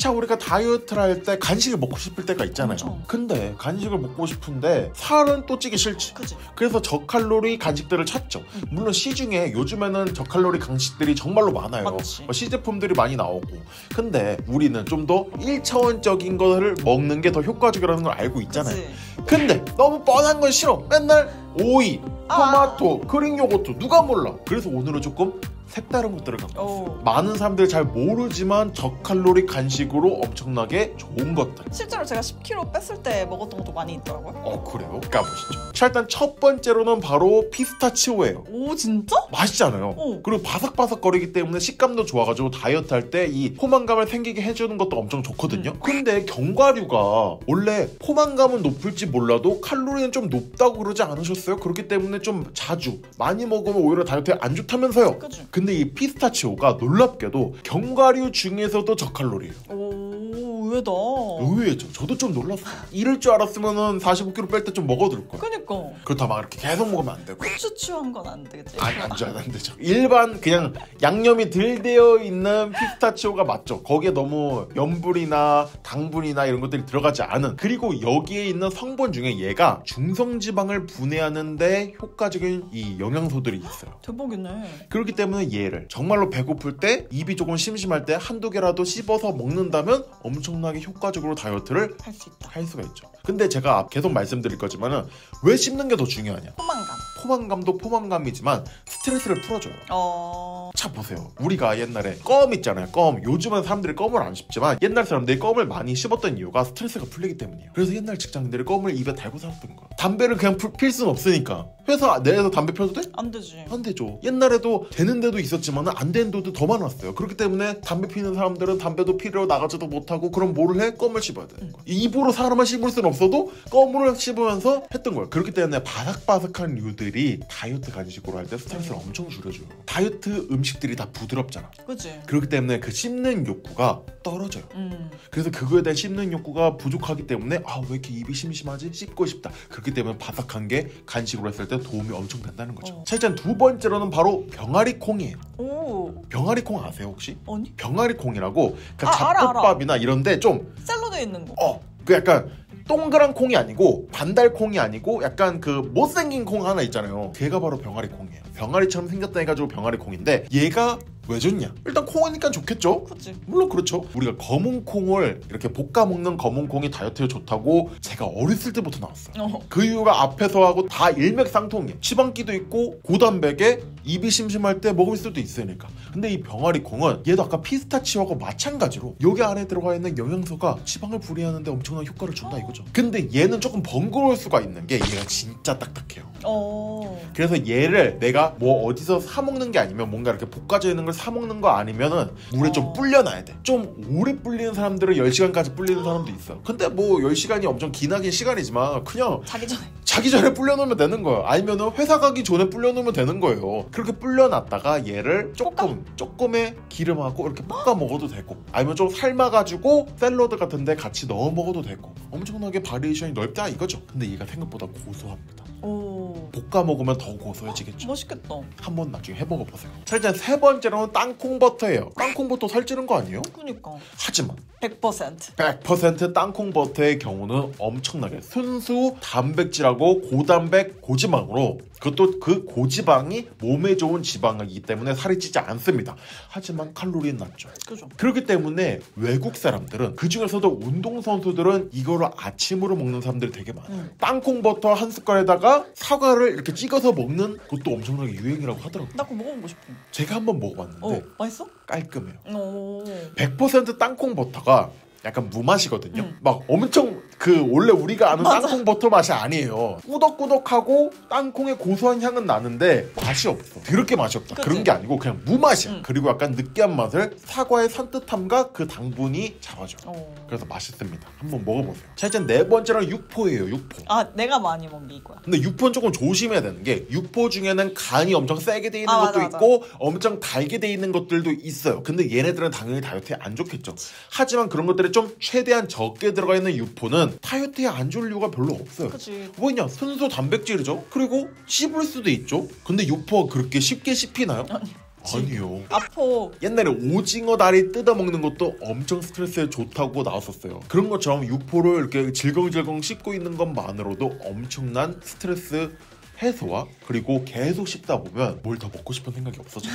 자, 우리가 다이어트를 할 때 간식을 먹고 싶을 때가 있잖아요. 엄청. 근데 간식을 먹고 싶은데 살은 또 찌기 싫지. 그치. 그래서 저칼로리 간식들을 찾죠. 물론 시중에 요즘에는 저칼로리 간식들이 정말로 많아요. 맞지. 시제품들이 많이 나오고. 근데 우리는 좀 더 1차원적인 거를 먹는 게 더 효과적이라는 걸 알고 있잖아요. 그치. 근데 너무 뻔한 건 싫어. 맨날 오이, 토마토, 그릭 요거트 누가 몰라. 그래서 오늘은 조금 색다른 것들을 갖고 왔어요. 많은 사람들이 잘 모르지만 저칼로리 간식으로 엄청나게 좋은 것들. 실제로 제가 10kg 뺐을 때 먹었던 것도 많이 있더라고요. 그래요? 까보시죠. 자, 일단 첫 번째로는 바로 피스타치오예요. 오, 진짜? 맛있잖아요. 그리고 바삭바삭거리기 때문에 식감도 좋아가지고 다이어트 할 때 이 포만감을 생기게 해주는 것도 엄청 좋거든요. 근데 견과류가 원래 포만감은 높을지 몰라도 칼로리는 좀 높다고 그러지 않으셨어요? 그렇기 때문에 좀 자주 많이 먹으면 오히려 다이어트에 안 좋다면서요. 그치. 근데 이 피스타치오가 놀랍게도 견과류 중에서도 저칼로리예요. 오, 의외다. 의외죠. 저도 좀 놀랐어요. 이럴 줄 알았으면 45kg 뺄 때 좀 먹어둘 거예요. 그니까. 그렇다 막 이렇게 계속 먹으면 안 되고. 고추 취한 건 안 되겠지. 안 되죠. 일반 그냥 양념이 덜 되어 있는 피스타치오가 맞죠. 거기에 너무 염분이나 당분이나 이런 것들이 들어가지 않은, 그리고 여기에 있는 성분 중에 얘가 중성지방을 분해하는데 효과적인 이 영양소들이 있어요. 대박이네. 그렇기 때문에 얘를 정말로 배고플 때, 입이 조금 심심할 때 한두 개라도 씹어서 먹는다면 엄청나게 효과적으로 다이어트를 할 수 있다. 할 수가 있죠. 근데 제가 계속 말씀드릴 거지만은 왜 씹는 게 더 중요하냐. 포만감. 포만감도 포만감이지만 스트레스를 풀어줘요. 어. 자, 보세요. 우리가 옛날에 껌 있잖아요. 껌. 요즘은 사람들이 껌을 안 씹지만 옛날 사람들이 껌을 많이 씹었던 이유가 스트레스가 풀리기 때문이에요. 그래서 옛날 직장인들이 껌을 입에 달고 살았던 거야. 담배를 그냥 필 수는 없으니까 회사 내에서 담배 펴도 돼? 안 되지. 안 되죠. 옛날에도 되는 데도 있었지만 안 되는 데도 더 많았어요. 그렇기 때문에 담배 피는 사람들은 담배도 피러 나가지도 못하고, 그럼 뭐를 해? 껌을 씹어야 되는 거야. 입으로 사람을 씹을 수는 없어도 껌을 씹으면서 했던 거예요. 그렇기 때문에 바삭바삭한 류들이 다이어트 간식으로 할 때 스트레스를 엄청 줄여줘요. 다이어트 음식들이 다 부드럽잖아. 그치. 그렇기 때문에 그 씹는 욕구가 떨어져요. 그래서 그거에 대한 씹는 욕구가 부족하기 때문에 왜 이렇게 입이 심심하지? 씹고 싶다. 그렇기 때문에 바삭한 게 간식으로 했을 때 도움이 엄청 된다는 거죠. 자, 일단 두 번째로는 바로 병아리 콩이에요. 오. 병아리 콩 아세요 혹시? 아니? 병아리 콩이라고 그 알아. 잡곡밥이나 이런데 좀 샐러드에 있는 거. 그 약간 동그란 콩이 아니고 반달콩이 아니고 약간 그 못생긴 콩 하나 있잖아요. 걔가 바로 병아리 콩이에요. 병아리처럼 생겼다 해가지고 병아리 콩인데 얘가 왜 좋냐? 일단 콩이니까 좋겠죠? 그치. 물론 그렇죠. 우리가 검은 콩을 이렇게 볶아 먹는 검은 콩이 다이어트에 좋다고 제가 어렸을 때부터 나왔어요. 그 이유가 앞에서 하고 다 일맥상통이에요. 지방기도 있고 고단백에 입이 심심할 때 먹을 수도 있으니까. 근데 이 병아리 콩은 얘도 아까 피스타치오하고 마찬가지로 여기 안에 들어가 있는 영양소가 지방을 분해하는데 엄청난 효과를 준다 이거죠. 근데 얘는 조금 번거로울 수가 있는 게 얘가 진짜 딱딱해요. 그래서 얘를 내가 뭐 어디서 사 먹는 게 아니면 뭔가 이렇게 볶아져 있는 걸 사 먹는 거 아니면은 물에 좀 불려놔야 돼. 좀 오래 불리는 사람들은 10시간까지 불리는 사람도 있어. 근데 뭐 10시간이 엄청 기나긴 시간이지만 그냥 자기 전에 불려놓으면 되는 거예요. 아니면은 회사 가기 전에 불려놓으면 되는 거예요. 그렇게 불려놨다가 얘를 조금의 기름하고 이렇게 볶아 먹어도 되고, 아니면 좀 삶아가지고 샐러드 같은데 같이 넣어 먹어도 되고, 엄청나게 바리에이션이 넓다 이거죠. 근데 얘가 생각보다 고소합니다. 볶아 먹으면 더 고소해지겠죠. 맛있겠다. 한번 나중에 해먹어보세요. 자, 일단 세 번째로는 땅콩버터예요. 땅콩버터 살찌는 거 아니에요? 그니까. 하지만 100% 땅콩버터의 경우는 엄청나게 순수 단백질하고 고단백 고지방으로, 그것도 그 고지방이 몸에 좋은 지방이기 때문에 살이 찌지 않습니다. 하지만 칼로리는 낮죠. 그죠. 그렇기 때문에 외국 사람들은, 그 중에서도 운동선수들은 이거를 아침으로 먹는 사람들이 되게 많아요. 땅콩버터 한 숟갈에다가 사과를 이렇게 찍어서 먹는 것도 엄청나게 유행이라고 하더라고요. 나 그거 먹어보고 싶어. 제가 한번 먹어봤는데 맛있어? 깔끔해요. 100% 땅콩버터가 약간 무맛이거든요. 막 엄청 원래 우리가 아는 땅콩버터 맛이 아니에요. 꾸덕꾸덕하고 땅콩의 고소한 향은 나는데 맛이 없어. 더럽게 맛이 없다. 그치? 그런 게 아니고 그냥 무맛이야. 그리고 약간 느끼한 맛을 사과의 산뜻함과 그 당분이 잡아줘요. 그래서 맛있습니다. 한번 먹어보세요. 자, 이제 네 번째는 육포예요. 육포. 내가 많이 먹는 게 이거야. 근데 육포는 조금 조심해야 되는 게, 육포 중에는 간이 엄청 세게 돼 있는 것도 맞아. 있고 엄청 달게 돼 있는 것들도 있어요. 근데 얘네들은 당연히 다이어트에 안 좋겠죠. 하지만 그런 것들이 좀 최대한 적게 들어가 있는 육포는 다이어트에 안 좋을 이유가 별로 없어요. 그치. 뭐냐, 순수 단백질이죠. 그리고 씹을 수도 있죠. 근데 육포가 그렇게 쉽게 씹히나요? 아니요. 아포. 옛날에 오징어 다리 뜯어먹는 것도 엄청 스트레스에 좋다고 나왔었어요. 그런 것처럼 육포를 이렇게 질겅질겅 씹고 있는 것만으로도 엄청난 스트레스 해소와 그리고 계속 씹다 보면 뭘 더 먹고 싶은 생각이 없어져요.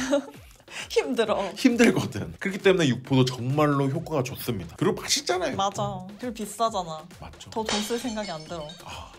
힘들어. 힘들거든. 그렇기 때문에 육포도 정말로 효과가 좋습니다. 그리고 맛있잖아요. 맞아. 그리고 비싸잖아. 맞죠. 더 돈 쓸 생각이 안 들어.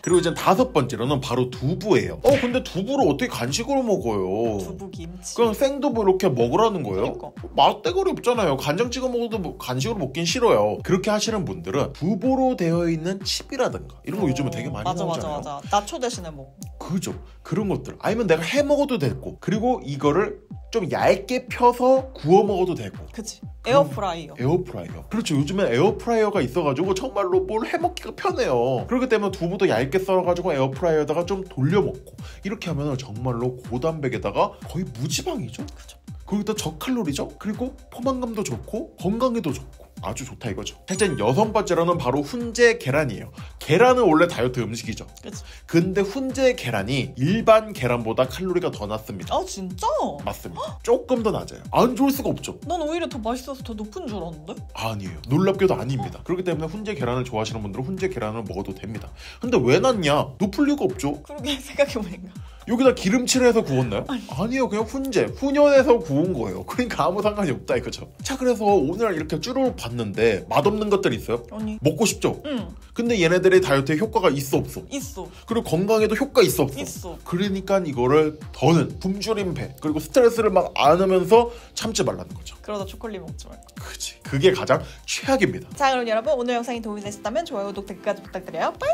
그리고 이제 5번째로는 바로 두부예요. 근데 두부를 어떻게 간식으로 먹어요? 두부 김치. 그냥 생두부 이렇게 먹으라는 거예요? 그러니까. 맛대가리 없잖아요. 간장 찍어 먹어도 뭐 간식으로 먹긴 싫어요. 그렇게 하시는 분들은 두부로 되어 있는 칩이라든가 이런 거 요즘에 되게 많이 나오잖아요. 맞아. 나초 대신에 먹고. 그죠. 그런 것들. 아니면 내가 해 먹어도 되고 그리고 이거를 좀 얇게 펴서 구워 먹어도 되고. 그치. 에어프라이어. 에어프라이어. 그렇죠. 요즘엔 에어프라이어가 있어가지고 정말로 뭘 해먹기가 편해요. 그렇기 때문에 두부도 얇게 썰어가지고 에어프라이어에다가 좀 돌려 먹고 이렇게 하면 정말로 고단백에다가 거의 무지방이죠. 그죠. 그리고 또 저칼로리죠. 그리고 포만감도 좋고 건강에도 좋고 아주 좋다 이거죠. 실제 6번째로는 바로 훈제 계란이에요. 계란은 원래 다이어트 음식이죠. 그치. 근데 훈제 계란이 일반 계란보다 칼로리가 더 낮습니다. 아 진짜? 맞습니다. 조금 더 낮아요. 안 좋을 수가 없죠. 난 오히려 더 맛있어서 더 높은 줄 알았는데? 아니에요. 놀랍게도 아닙니다. 그렇기 때문에 훈제 계란을 좋아하시는 분들은 훈제 계란을 먹어도 됩니다. 근데 왜 낮냐? 높을 리가 없죠. 그러게 생각해보니까. 여기다 기름칠을 해서 구웠나요? 아니요. 그냥 훈연해서 구운 거예요. 그러니까 아무 상관이 없다 이거죠. 자, 그래서 오늘 이렇게 쭈루룩 봤는데 맛없는 것들 있어요? 아니. 먹고 싶죠? 응. 근데 얘네들의 다이어트에 효과가 있어 없어? 있어. 그리고 건강에도 효과 있어 없어? 있어. 그러니까 이거를 더는 굶주림 배 그리고 스트레스를 막 안으면서 참지 말라는 거죠. 그러다 초콜릿 먹지 말고. 그치. 그게 가장 최악입니다. 자 그럼 여러분 오늘 영상이 도움이 되셨다면 좋아요, 구독, 댓글까지 부탁드려요. 빠이!